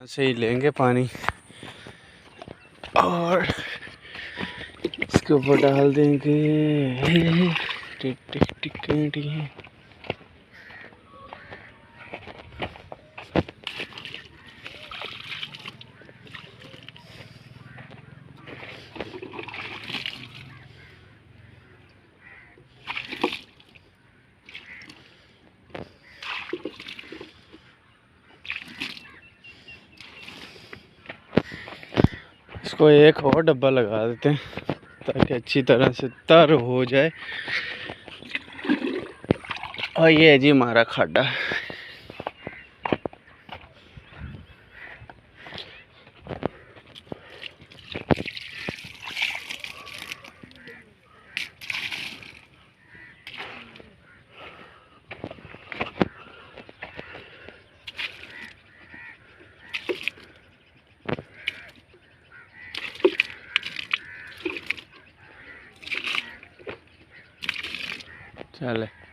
से ही लेंगे पानी और इसके ऊपर डाल देंगे। टिक टिक टिक टिक। इसको एक और डब्बा लगा देते हैं ताकि अच्छी तरह से तर हो जाए। और ये है जी हमारा खड्डा। चले।